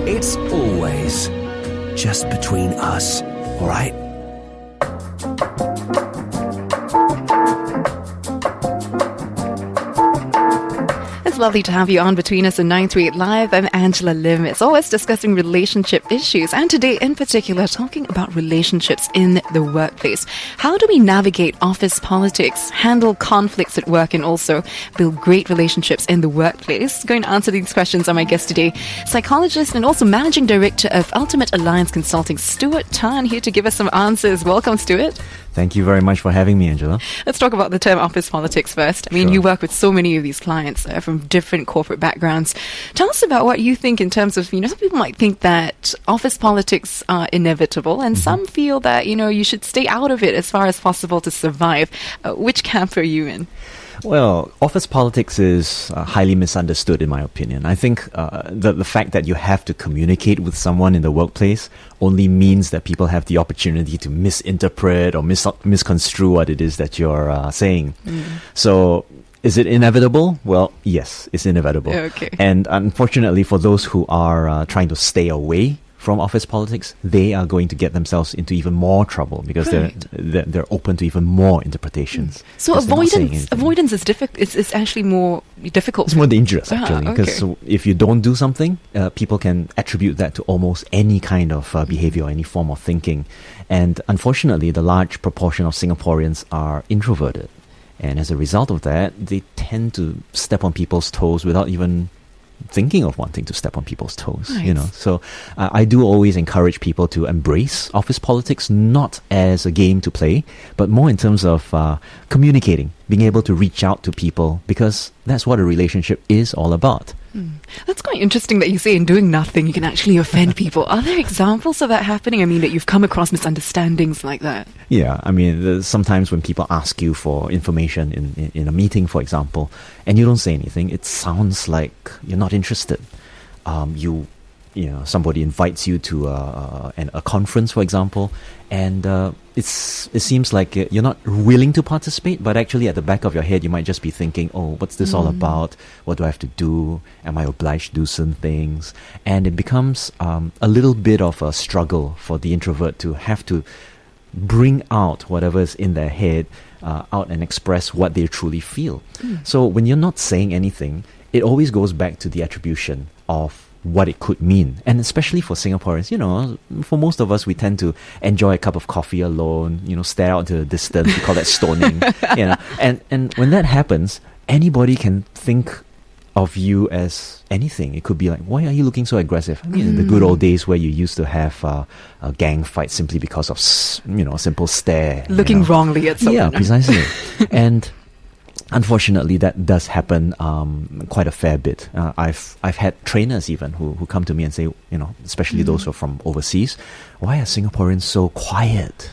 It's always just between us, all right? It's lovely to have you on Between Us in 938 Live. I'm Angela Lim. It's always discussing relationship issues, and today in particular talking about relationships in the workplace. How do we navigate office politics, handle conflicts at work, and also build great relationships in the workplace? Going to answer these questions are my guest today, psychologist and also managing director of Ultimate Alliance Consulting, Stuart Tan, here to give us some answers. Welcome, Stuart. Thank you very much for having me, Angela. Let's talk about the term office politics first. I mean, Sure. You work with so many of these clients from different corporate backgrounds. Tell us about what you think in terms of, some people might think that office politics are inevitable, and some feel that, you should stay out of it as far as possible to survive. Which camp are you in? Well, office politics is highly misunderstood, in my opinion. I think the fact that you have to communicate with someone in the workplace only means that people have the opportunity to misinterpret or misconstrue what it is that you're saying. So, is it inevitable? Well, yes, it's inevitable. Okay. And unfortunately, for those who are trying to stay away from office politics, they are going to get themselves into even more trouble because they're open to even more interpretations. So avoidance is difficult. It's actually more difficult. It's more dangerous, actually, okay. because if you don't do something, people can attribute that to almost any kind of behavior or any form of thinking. And unfortunately, the large proportion of Singaporeans are introverted. And as a result of that, they tend to step on people's toes without even thinking of wanting to step on people's toes, Right. So I do always encourage people to embrace office politics, not as a game to play, but more in terms of communicating, being able to reach out to people, because that's what a relationship is all about. That's quite interesting that you say in doing nothing you can actually offend people. Are there examples of that happening? I mean, that you've come across misunderstandings like that? Yeah, I mean, sometimes when people ask you for information in a meeting, for example, and you don't say anything, it sounds like you're not interested. Somebody invites you to a conference, for example, and it seems like you're not willing to participate, but actually at the back of your head, you might just be thinking, oh, what's this all about? What do I have to do? Am I obliged to do certain things? And it becomes a little bit of a struggle for the introvert to have to bring out whatever is in their head out and express what they truly feel. So when you're not saying anything, it always goes back to the attribution of what it could mean. And especially for Singaporeans, for most of us, we tend to enjoy a cup of coffee alone, stare out into the distance. We call that stoning. And when that happens, anybody can think of you as anything. It could be like, why are you looking so aggressive? I mean, in the good old days where you used to have a gang fight simply because of, a simple stare. Looking wrongly at someone. Yeah, precisely. And unfortunately, that does happen quite a fair bit. I've had trainers even who come to me and say, especially those who are from overseas, why are Singaporeans so quiet?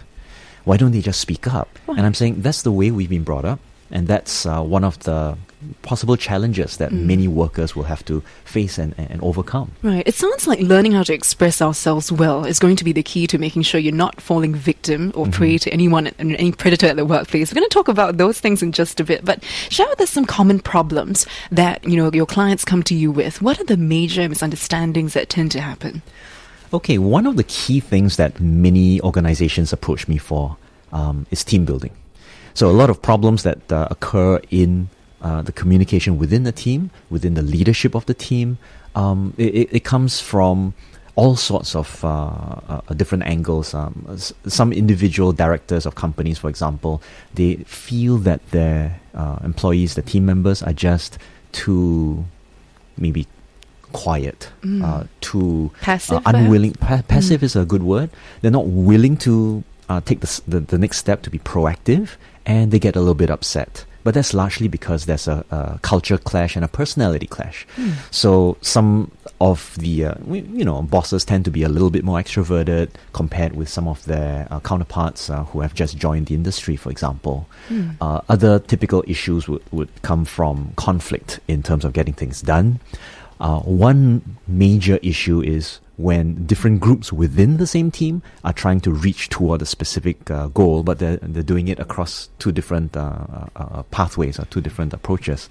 Why don't they just speak up? And I'm saying that's the way we've been brought up, and that's one of the possible challenges that many workers will have to face and overcome. Right. It sounds like learning how to express ourselves well is going to be the key to making sure you're not falling victim or prey to anyone, any predator at the workplace. We're going to talk about those things in just a bit, but share with us some common problems that, your clients come to you with. What are the major misunderstandings that tend to happen? Okay, one of the key things that many organizations approach me for is team building. So a lot of problems that occur in the communication within the team, within the leadership of the team, it comes from all sorts of different angles. Some individual directors of companies, for example, they feel that their employees, the team members, are just too maybe quiet, too passive, unwilling. Passive is a good word. They're not willing to take the next step to be proactive, and they get a little bit upset. But that's largely because there's a culture clash and a personality clash. So some of the, bosses tend to be a little bit more extroverted compared with some of their counterparts who have just joined the industry, for example. Other typical issues would come from conflict in terms of getting things done. One major issue is when different groups within the same team are trying to reach toward a specific goal, but they're doing it across two different pathways or two different approaches.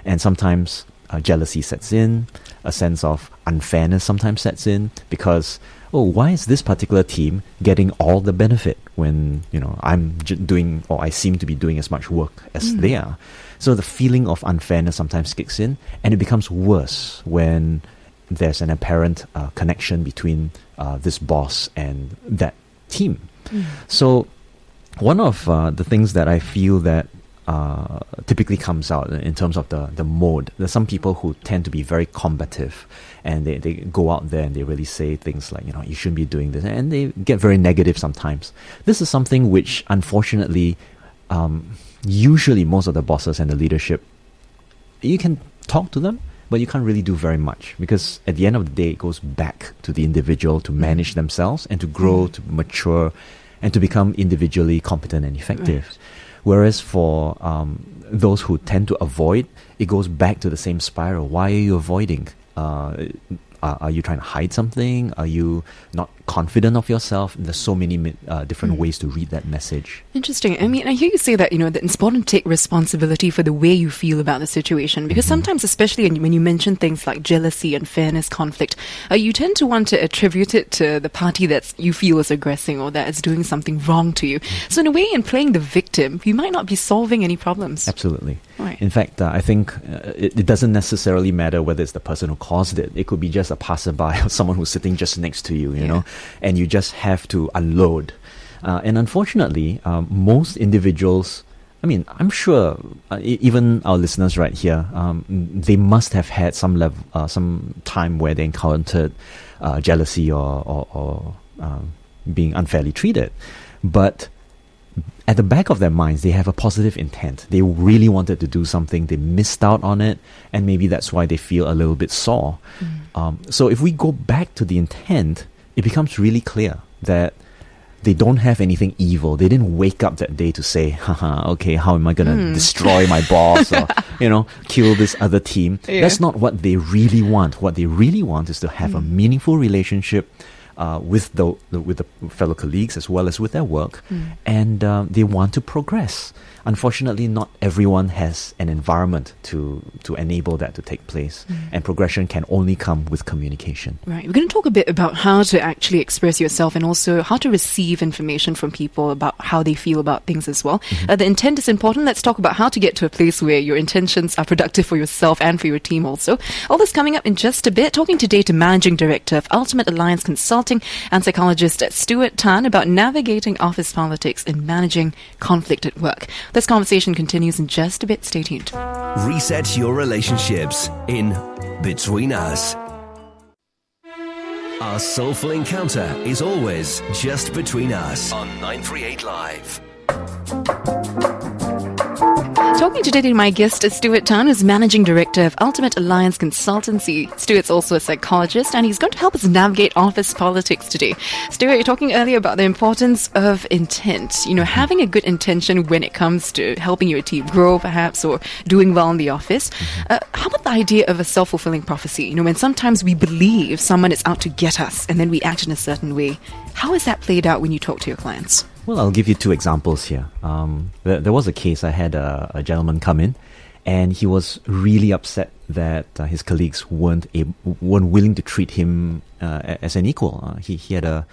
And sometimes jealousy sets in, a sense of unfairness sometimes sets in, because, oh, why is this particular team getting all the benefit when, I'm doing, or I seem to be doing as much work as they are? So the feeling of unfairness sometimes kicks in, and it becomes worse when there's an apparent connection between this boss and that team. So one of the things that I feel that typically comes out in terms of the mode, there's some people who tend to be very combative, and they go out there and they really say things like, you shouldn't be doing this, and they get very negative sometimes. This is something which, unfortunately, usually most of the bosses and the leadership, you can talk to them, but you can't really do very much, because at the end of the day, it goes back to the individual to manage themselves and to grow, to mature, and to become individually competent and effective. Right. Whereas for those who tend to avoid, it goes back to the same spiral. Why are you avoiding? Are you trying to hide something? Are you not confident of yourself? There's so many different ways to read that message. Interesting. I mean, I hear you say that, that it's important to take responsibility for the way you feel about the situation, because sometimes, especially when you mention things like jealousy, unfairness, conflict, you tend to want to attribute it to the party that you feel is aggressing or that is doing something wrong to you. So in a way, in playing the victim, you might not be solving any problems. Absolutely. Right. In fact, I think it doesn't necessarily matter whether it's the person who caused it. It could be just a passerby or someone who's sitting just next to you, you know, and you just have to unload. And unfortunately, most individuals, I mean, I'm sure even our listeners right here, they must have had some level, some time where they encountered jealousy or being unfairly treated. But at the back of their minds, they have a positive intent. They really wanted to do something. They missed out on it. And maybe that's why they feel a little bit sore. So if we go back to the intent, it becomes really clear that they don't have anything evil. They didn't wake up that day to say, haha, okay, how am I going to destroy my boss or, kill this other team? That's not what they really want. What they really want is to have a meaningful relationship with the fellow colleagues as well as with their work, and they want to progress. Unfortunately, not everyone has an environment to enable that to take place, and progression can only come with communication. Right. We're going to talk a bit about how to actually express yourself and also how to receive information from people about how they feel about things as well. The intent is important. Let's talk about how to get to a place where your intentions are productive for yourself and for your team also. All this coming up in just a bit. Talking today to Managing Director of Ultimate Alliance Consulting and psychologist Stuart Tan about navigating office politics and managing conflict at work. This conversation continues in just a bit. Stay tuned. Reset your relationships in Between Us. Our soulful encounter is always just between us on 938 Live. Talking today to my guest is Stuart Tan, who's Managing Director of Ultimate Alliance Consultancy. Stuart's also a psychologist, and he's going to help us navigate office politics today. Stuart, you're talking earlier about the importance of intent. Having a good intention when it comes to helping your team grow, perhaps, or doing well in the office. How about the idea of a self-fulfilling prophecy? When sometimes we believe someone is out to get us, and then we act in a certain way. How is that played out when you talk to your clients? Well, I'll give you two examples here. There was a case. I had a gentleman come in, and he was really upset that his colleagues weren't willing to treat him as an equal. He had a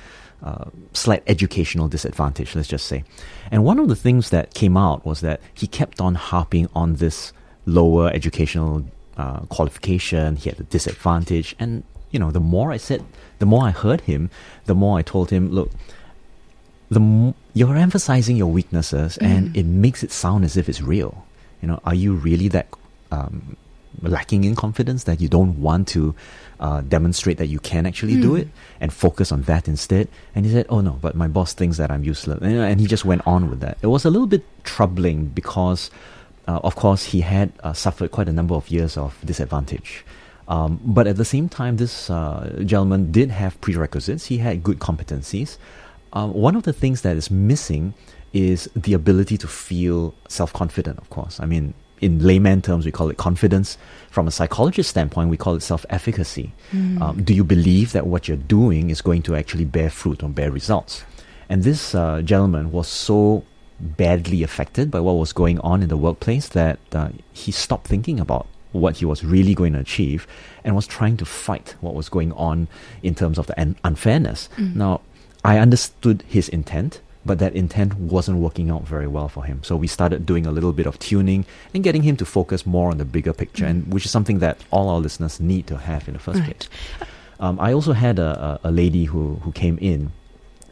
slight educational disadvantage, let's just say. And one of the things that came out was that he kept on harping on this lower educational qualification. He had a disadvantage. And, the more I heard him, the more I told him, look, you're emphasizing your weaknesses, and it makes it sound as if it's real. Are you really that lacking in confidence that you don't want to demonstrate that you can actually do it and focus on that instead? And he said, oh no, but my boss thinks that I'm useless. And he just went on with that. It was a little bit troubling because, of course, he had suffered quite a number of years of disadvantage. But at the same time, this gentleman did have prerequisites. He had good competencies. One of the things that is missing is the ability to feel self-confident, of course. I mean, in layman terms, we call it confidence. From a psychologist standpoint, we call it self-efficacy. Do you believe that what you're doing is going to actually bear fruit or bear results? And this gentleman was so badly affected by what was going on in the workplace that he stopped thinking about what he was really going to achieve, and was trying to fight what was going on in terms of the unfairness. Now, I understood his intent, but that intent wasn't working out very well for him. So we started doing a little bit of tuning and getting him to focus more on the bigger picture, and which is something that all our listeners need to have in the first place. I also had a lady who came in.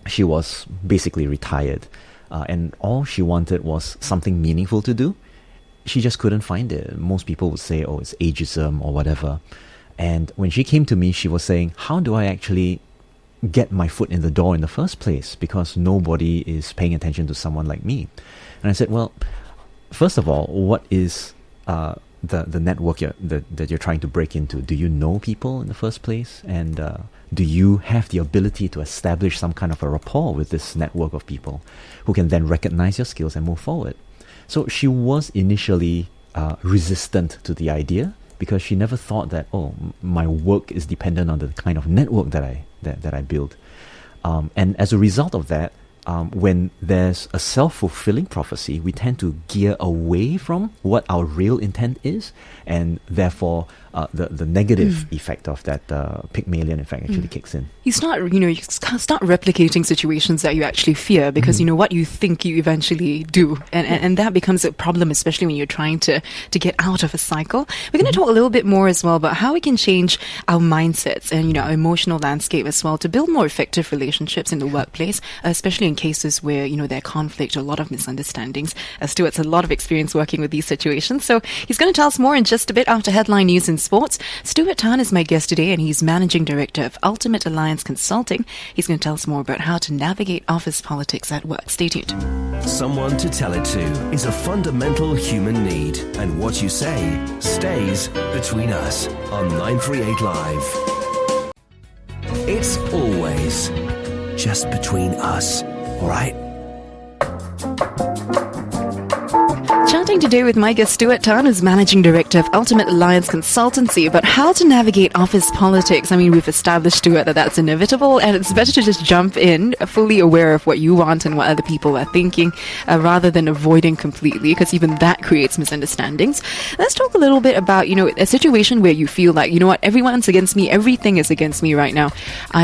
She was basically retired, and all she wanted was something meaningful to do. She just couldn't find it. Most people would say, oh, it's ageism or whatever. And when she came to me, she was saying, how do I actually get my foot in the door in the first place? Because nobody is paying attention to someone like me. And I said, well, first of all, what is the network that you're trying to break into? Do you know people in the first place? And do you have the ability to establish some kind of a rapport with this network of people who can then recognize your skills and move forward? So she was initially resistant to the idea, because she never thought that, oh, my work is dependent on the kind of network that I build. And as a result of that, when there's a self-fulfilling prophecy, we tend to gear away from what our real intent is, and therefore the negative effect of that Pygmalion effect actually kicks in. You start replicating situations that you actually fear, because you know what you think you eventually do, and that becomes a problem, especially when you're trying to get out of a cycle. We're going to talk a little bit more as well about how we can change our mindsets and our emotional landscape as well to build more effective relationships in the workplace, especially in cases where there are conflict or a lot of misunderstandings. Stuart's a lot of experience working with these situations, so he's going to tell us more in just a bit after headline news in sports. Stuart Tan is my guest today, and he's Managing Director of Ultimate Alliance Consulting. He's going to tell us more about how to navigate office politics at work. Stay tuned. Someone to tell it to is a fundamental human need, and what you say stays between us on 938 Live. It's always just between us, all right? Chatting today with my guest Stuart Tan, who's Managing Director of Ultimate Alliance Consultancy, about how to navigate office politics. I mean, we've established, Stuart, that that's inevitable, and it's better to just jump in, fully aware of what you want and what other people are thinking, rather than avoiding completely, because even that creates misunderstandings. Let's talk a little bit about, a situation where you feel like, everyone's against me, everything is against me right now.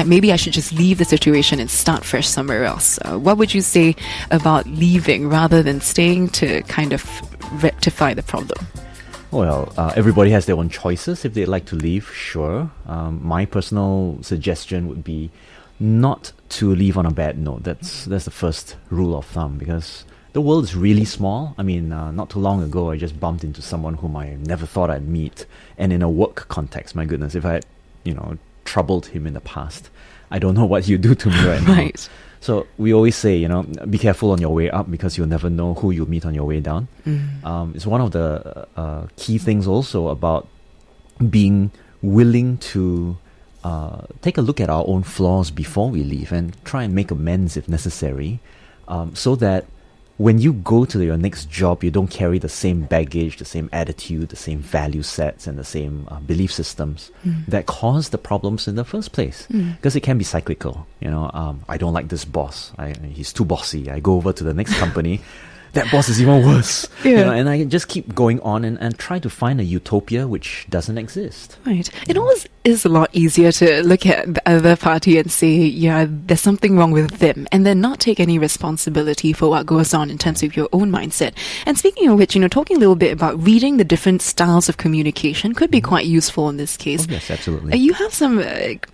Maybe I should just leave the situation and start fresh somewhere else. What would you say about leaving rather than staying to kind of rectify the problem? Well, everybody has their own choices. If they'd like to leave, sure. My personal suggestion would be not to leave on a bad note. That's the first rule of thumb, because the world is really small. I mean, not too long ago, I just bumped into someone whom I never thought I'd meet, and in a work context, my goodness, if I had, troubled him in the past, I don't know what he'd do to me right now. Right. So we always say, be careful on your way up, because you'll never know who you'll meet on your way down. It's one of the key things also about being willing to take a look at our own flaws before we leave and try and make amends if necessary, so that when you go to your next job, you don't carry the same baggage, the same attitude, the same value sets, and the same belief systems that caused the problems in the first place. Because it can be cyclical. I don't like this boss. He's too bossy. I go over to the next company. That boss is even worse. Yeah. And I just keep going on and try to find a utopia which doesn't exist. Right. It always is a lot easier to look at the other party and say, yeah, there's something wrong with them, and then not take any responsibility for what goes on in terms of your own mindset. And speaking of which, talking a little bit about reading the different styles of communication could be quite useful in this case. Oh, yes, absolutely. You have some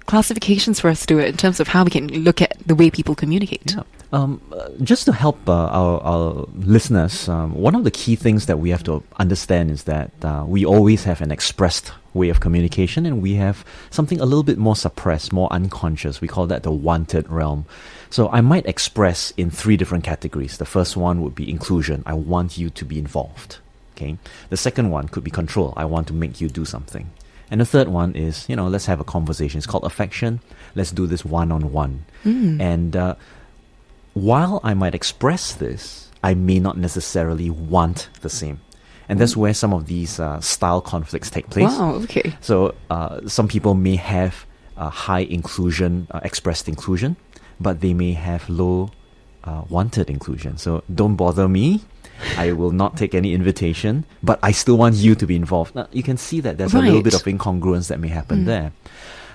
classifications for us, Stuart, in terms of how we can look at the way people communicate. Yeah. Just to help our listeners, one of the key things that we have to understand is that we always have an expressed way of communication, and we have something a little bit more suppressed, more unconscious. We call that the wanted realm. So I might express in 3 different categories. The first one would be inclusion. I want you to be involved. Okay. The second one could be control. I want to make you do something. And the third one is, let's have a conversation. It's called affection. Let's do this one-on-one. And while I might express this, I may not necessarily want the same. And that's where some of these style conflicts take place. Wow, okay. So some people may have high inclusion, expressed inclusion, but they may have low wanted inclusion. So don't bother me. I will not take any invitation, but I still want you to be involved. Now, you can see that there's a little bit of incongruence that may happen there.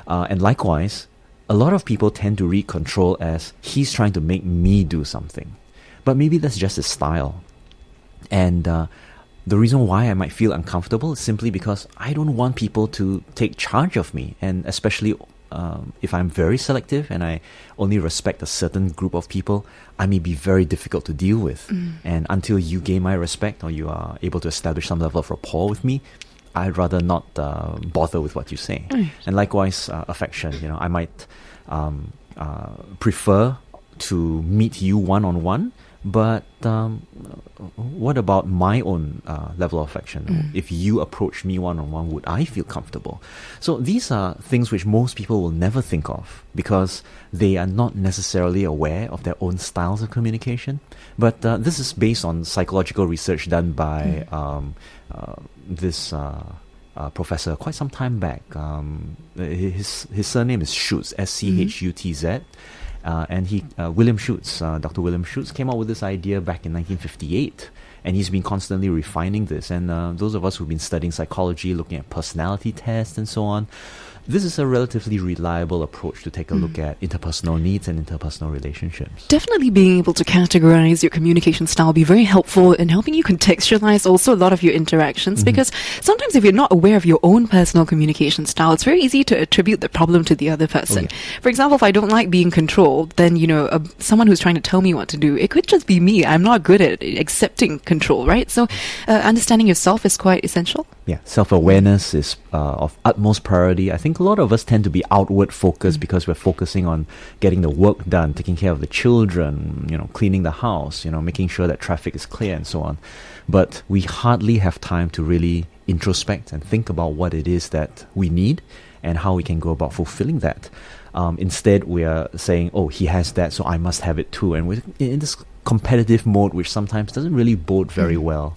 And likewise, a lot of people tend to read control as he's trying to make me do something. But maybe that's just his style. And the reason why I might feel uncomfortable is simply because I don't want people to take charge of me. And especially if I'm very selective and I only respect a certain group of people, I may be very difficult to deal with. And until you gain my respect or you are able to establish some level of rapport with me, I'd rather not bother with what you say. And likewise, affection. I might prefer to meet you one-on-one, but what about my own level of affection? If you approach me one-on-one, would I feel comfortable? So these are things which most people will never think of because they are not necessarily aware of their own styles of communication. But this is based on psychological research done by this professor quite some time back. His surname is Schutz, Schutz. And William Schutz, Dr. William Schutz, came up with this idea back in 1958. And he's been constantly refining this. And those of us who've been studying psychology, looking at personality tests and so on, this is a relatively reliable approach to take a look at interpersonal needs and interpersonal relationships. Definitely being able to categorize your communication style will be very helpful in helping you contextualize also a lot of your interactions, because sometimes if you're not aware of your own personal communication style, it's very easy to attribute the problem to the other person. For example, if I don't like being controlled, then, someone who's trying to tell me what to do, it could just be me. I'm not good at accepting control, right? So understanding yourself is quite essential. Yeah, self-awareness is of utmost priority. I think a lot of us tend to be outward focused because we're focusing on getting the work done, taking care of the children, cleaning the house, making sure that traffic is clear and so on. But we hardly have time to really introspect and think about what it is that we need and how we can go about fulfilling that. Instead, we are saying, oh, he has that, so I must have it too. And we're in this competitive mode, which sometimes doesn't really bode very well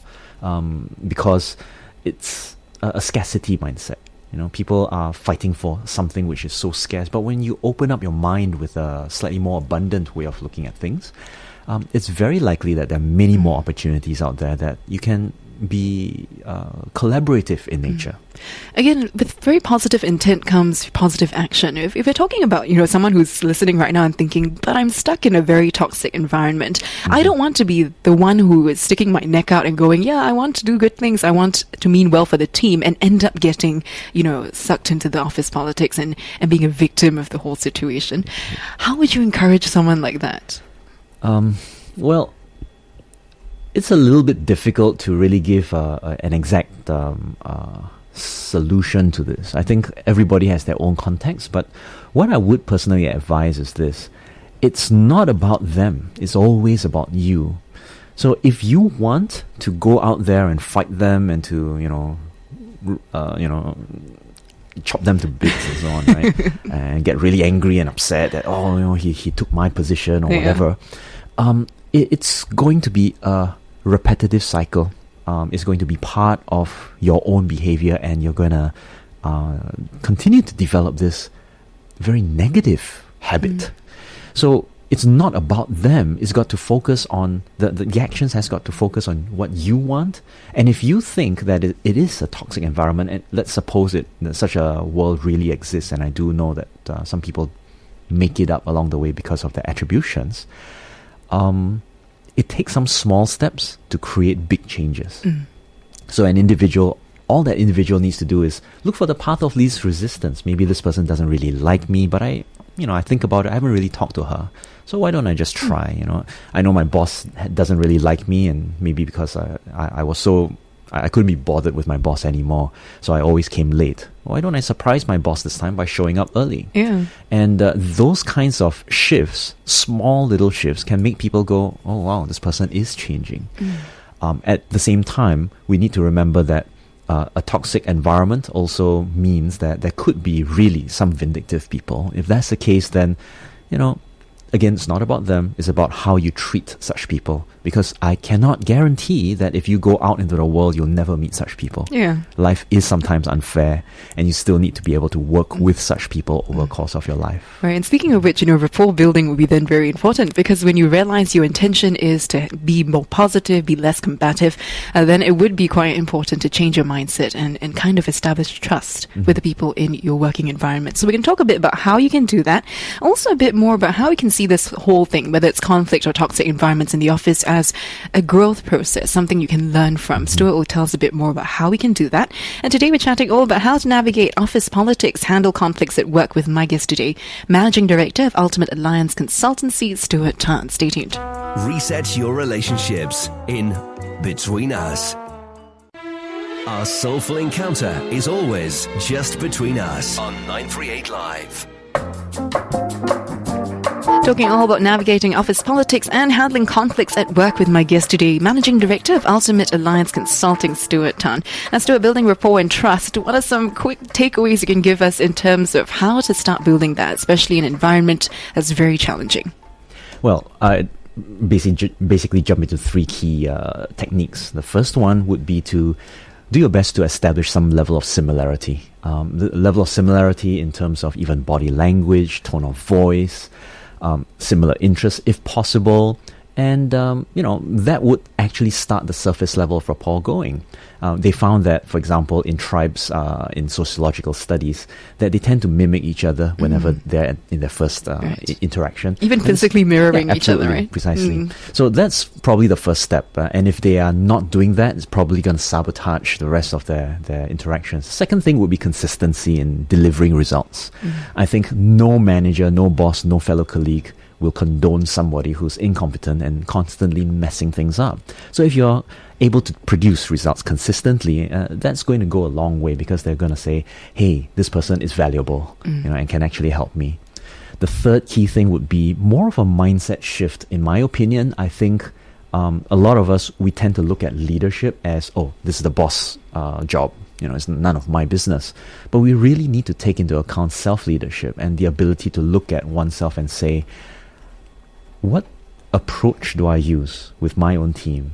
because it's a scarcity mindset. People are fighting for something which is so scarce. But when you open up your mind with a slightly more abundant way of looking at things, it's very likely that there are many more opportunities out there that you can be collaborative in nature. Again, with very positive intent comes positive action. If you're talking about, someone who's listening right now and thinking, but I'm stuck in a very toxic environment. I don't want to be the one who is sticking my neck out and going, yeah, I want to do good things. I want to mean well for the team, and end up getting, sucked into the office politics and being a victim of the whole situation. How would you encourage someone like that? Well, it's a little bit difficult to really give an exact solution to this. I think everybody has their own context, but what I would personally advise is this. It's not about them. It's always about you. So if you want to go out there and fight them and to, chop them to bits and so on, right? And get really angry and upset that, he took my position or whatever. It's going to be a repetitive cycle. It's going to be part of your own behavior, and you're going to continue to develop this very negative habit. So it's not about them. It's got to focus on the actions has got to focus on what you want. And if you think that it is a toxic environment, and let's suppose such a world really exists, and I do know that some people make it up along the way because of their attributions, it takes some small steps to create big changes. So all that individual needs to do is look for the path of least resistance. Maybe this person doesn't really like me, but I think about it. I haven't really talked to her. So why don't I just try? I know my boss doesn't really like me, and maybe because I couldn't be bothered with my boss anymore, so I always came late. Why don't I surprise my boss this time by showing up early? Yeah. And those kinds of shifts, small little shifts, can make people go, oh wow, this person is changing. At the same time, we need to remember that a toxic environment also means that there could be really some vindictive people. If that's the case, then again, it's not about them, it's about how you treat such people. Because I cannot guarantee that if you go out into the world, you'll never meet such people. Yeah. Life is sometimes unfair, and you still need to be able to work with such people over the course of your life. Right, and speaking of which, rapport building will be then very important, because when you realize your intention is to be more positive, be less combative, then it would be quite important to change your mindset and kind of establish trust with the people in your working environment. So we can talk a bit about how you can do that. Also a bit more about how we can see this whole thing, whether it's conflict or toxic environments in the office, as a growth process, something you can learn from. Stuart will tell us a bit more about how we can do that. And today we're chatting all about how to navigate office politics, handle conflicts at work with my guest today, Managing Director of Ultimate Alliance Consultancy, Stuart Tan. Stay tuned. Reset your relationships in Between Us. Our soulful encounter is always just between us on 938 Live. Talking all about navigating office politics and handling conflicts at work with my guest today, Managing Director of Ultimate Alliance Consulting, Stuart Tan. Now, Stuart, building rapport and trust, what are some quick takeaways you can give us in terms of how to start building that, especially in an environment that's very challenging? Well, I basically jump into three key techniques. The first one would be to do your best to establish some level of similarity. The level of similarity in terms of even body language, tone of voice, similar interests if possible, and that would actually start the surface level of rapport going. They found that, for example, in tribes, in sociological studies, that they tend to mimic each other whenever they're in their first interaction. Even physically mirroring each other, right? Precisely. So that's probably the first step. And if they are not doing that, it's probably going to sabotage the rest of their interactions. Second thing would be consistency in delivering results. I think no manager, no boss, no fellow colleague will condone somebody who's incompetent and constantly messing things up. So if you're able to produce results consistently, that's going to go a long way, because they're going to say, hey, this person is valuable, and can actually help me. The third key thing would be more of a mindset shift. In my opinion, I think a lot of us, we tend to look at leadership as, this is the boss job. It's none of my business. But we really need to take into account self-leadership and the ability to look at oneself and say, what approach do I use with my own team?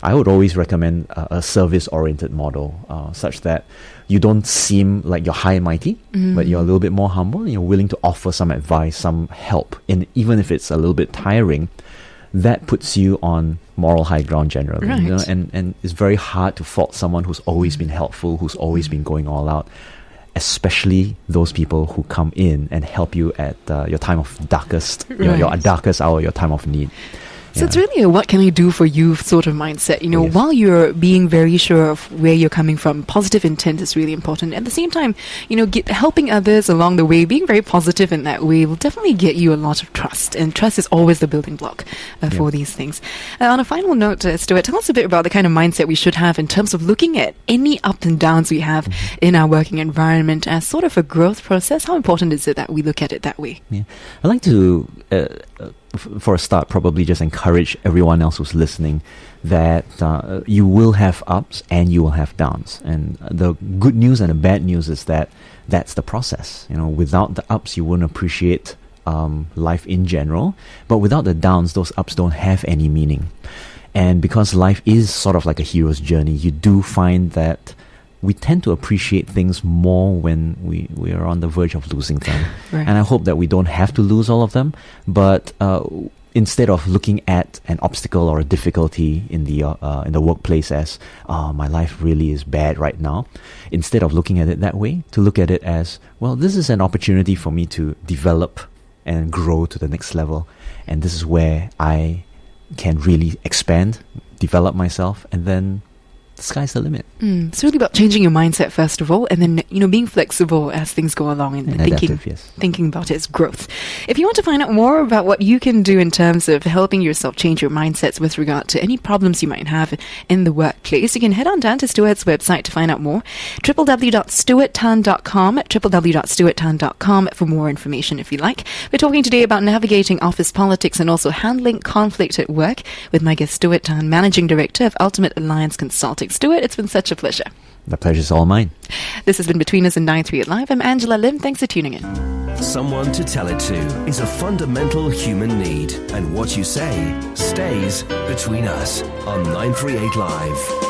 I would always recommend a service-oriented model, such that you don't seem like you're high and mighty, but you're a little bit more humble, and you're willing to offer some advice, some help. And even if it's a little bit tiring, that puts you on moral high ground generally. Right. And it's very hard to fault someone who's always been helpful, who's always been going all out, especially those people who come in and help you at your time of darkest, your darkest hour, your time of need. So it's really a what can I do for you sort of mindset. Yes. While you're being very sure of where you're coming from, positive intent is really important. At the same time, helping others along the way, being very positive in that way will definitely get you a lot of trust. And trust is always the building block for these things. On a final note, Stuart, tell us a bit about the kind of mindset we should have in terms of looking at any ups and downs we have in our working environment as sort of a growth process. How important is it that we look at it that way? Yeah. I'd like to for a start, probably just encourage everyone else who's listening that you will have ups and you will have downs. And the good news and the bad news is that that's the process. Without the ups, you won't appreciate life in general. But without the downs, those ups don't have any meaning. And because life is sort of like a hero's journey, you do find that we tend to appreciate things more when we are on the verge of losing them. Right. And I hope that we don't have to lose all of them, but instead of looking at an obstacle or a difficulty in the workplace as, my life really is bad right now, instead of looking at it that way, to look at it as, well, this is an opportunity for me to develop and grow to the next level. And this is where I can really expand, develop myself, and then the sky's the limit. It's really about changing your mindset first of all, and then being flexible as things go along and thinking about it as growth. If you want to find out more about what you can do in terms of helping yourself change your mindsets with regard to any problems you might have in the workplace, you can head on down to Stuart's website to find out more. www.stuarttan.com, www.stuarttan.com for more information if you like. We're talking today about navigating office politics and also handling conflict at work with my guest Stuart Tan, Managing Director of Ultimate Alliance Consulting. Stuart, it's been such a pleasure. The pleasure's all mine. This has been Between Us in 938 Live. I'm Angela Lim. Thanks for tuning in. Someone to tell it to is a fundamental human need, and what you say stays between us on 938 Live.